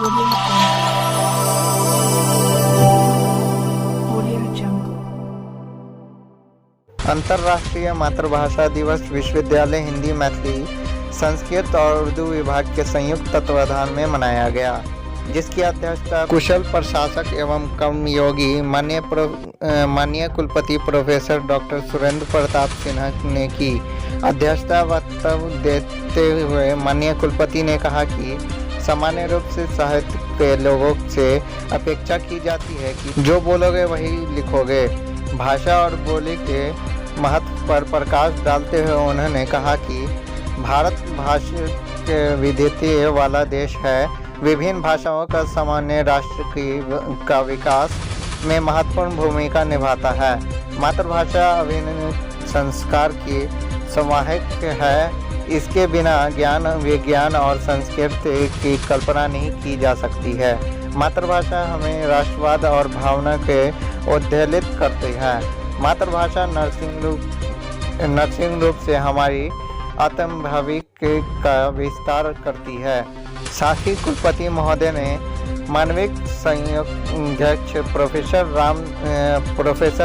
Audio Jungle. अंतर्राष्ट्रीय मातृभाषा दिवस विश्वविद्यालय हिंदी, मैथिली, संस्कृत और उर्दू विभाग के संयुक्त तत्वाधान में मनाया गया, जिसकी अध्यक्षता कुशल प्रशासक एवं कर्मयोगी माननीय कुलपति प्रोफेसर डॉक्टर सुरेंद्र प्रताप सिन्हा ने की। अध्यक्षता वक्तव्य देते हुए माननीय कुलपति ने कहा कि सामान्य रूप से साहित्य के लोगों से अपेक्षा की जाती है कि जो बोलोगे वही लिखोगे। भाषा और बोली के महत्व पर प्रकाश डालते हुए उन्होंने कहा कि भारत भाषा के विविधता वाला देश है। विभिन्न भाषाओं का सामान्य राष्ट्र का विकास में महत्वपूर्ण भूमिका निभाता है। मातृभाषा अभिन्न संस्कार की समाहिक है। इसके बिना ज्ञान, विज्ञान और संस्कृति की कल्पना नहीं की जा सकती है। मातृभाषा हमें राष्ट्रवाद और भावना के उद्वेलित करती है। मातृभाषा नर्सिंग रूप से हमारी आत्मभाविक का विस्तार करती है। साथ ही कुलपति महोदय ने मानविक संयोगाध्यक्ष प्रोफेसर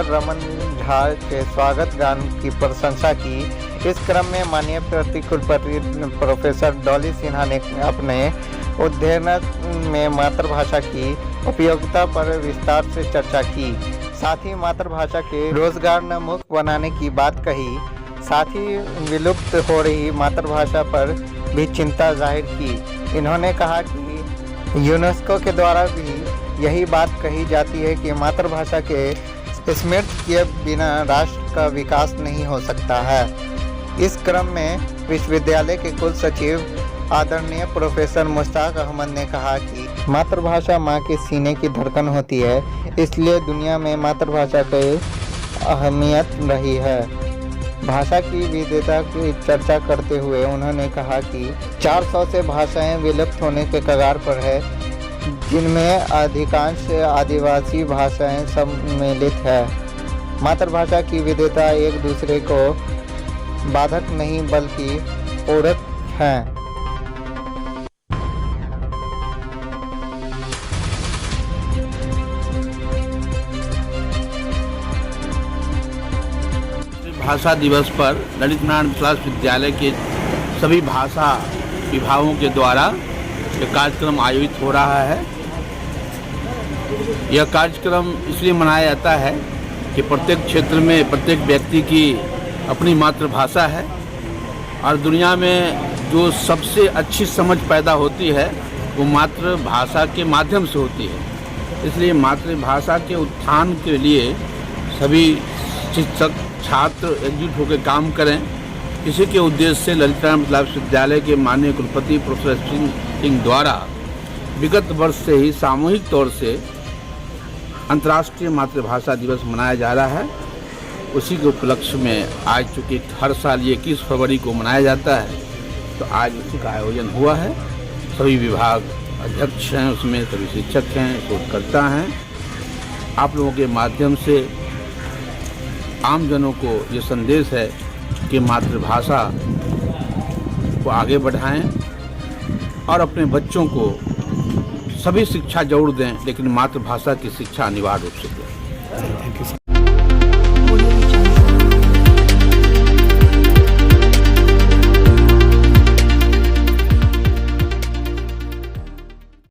रमन झा के स्वागत गान की प्रशंसा की। इस क्रम में माननीय प्रतिकुलपति प्रोफेसर डॉली सिन्हा ने अपने उद्बोधन में मातृभाषा की उपयोगिता पर विस्तार से चर्चा की। साथ ही मातृभाषा के रोजगारोन्मुख बनाने की बात कही। साथ ही विलुप्त हो रही मातृभाषा पर भी चिंता जाहिर की। इन्होंने कहा कि यूनेस्को के द्वारा भी यही बात कही जाती है कि मातृभाषा के स्मृति के बिना राष्ट्र का विकास नहीं हो सकता है। इस क्रम में विश्वविद्यालय के कुल सचिव आदरणीय प्रोफेसर मुश्ताक अहमद ने कहा कि मातृभाषा माँ के सीने की धड़कन होती है, इसलिए दुनिया में मातृभाषा की अहमियत रही है। भाषा की विविधता की चर्चा करते हुए उन्होंने कहा कि 400 से भाषाएं विलुप्त होने के कगार पर है, जिनमें अधिकांश आदिवासी भाषाएं सम्मिलित है। मातृभाषा की विविधता एक दूसरे को बाधक नहीं बल्कि पूरक है। भाषा दिवस पर ललित नारायण विश्वास विद्यालय के सभी भाषा विभागों के द्वारा यह कार्यक्रम आयोजित हो रहा है। यह कार्यक्रम इसलिए मनाया जाता है कि प्रत्येक क्षेत्र में प्रत्येक व्यक्ति की अपनी मातृभाषा है और दुनिया में जो सबसे अच्छी समझ पैदा होती है वो मातृभाषा के माध्यम से होती है। इसलिए मातृभाषा के उत्थान के लिए सभी शिक्षक छात्र एकजुट होकर काम करें। इसी के उद्देश्य से ललित नारायण विश्वविद्यालय के माननीय कुलपति प्रोफेसर सिंह द्वारा विगत वर्ष से ही सामूहिक तौर से अंतर्राष्ट्रीय मातृभाषा दिवस मनाया जा रहा है। उसी के उपलक्ष्य में आज चूँकि हर साल ये 21 फरवरी को मनाया जाता है, तो आज उसी का आयोजन हुआ है। सभी विभाग अध्यक्ष हैं, उसमें सभी शिक्षक हैं, शोधकर्ता हैं। आप लोगों के माध्यम से आमजनों को ये संदेश है कि मातृभाषा को आगे बढ़ाएं और अपने बच्चों को सभी शिक्षा जरूर दें, लेकिन मातृभाषा की शिक्षा अनिवार्य रूप से दें।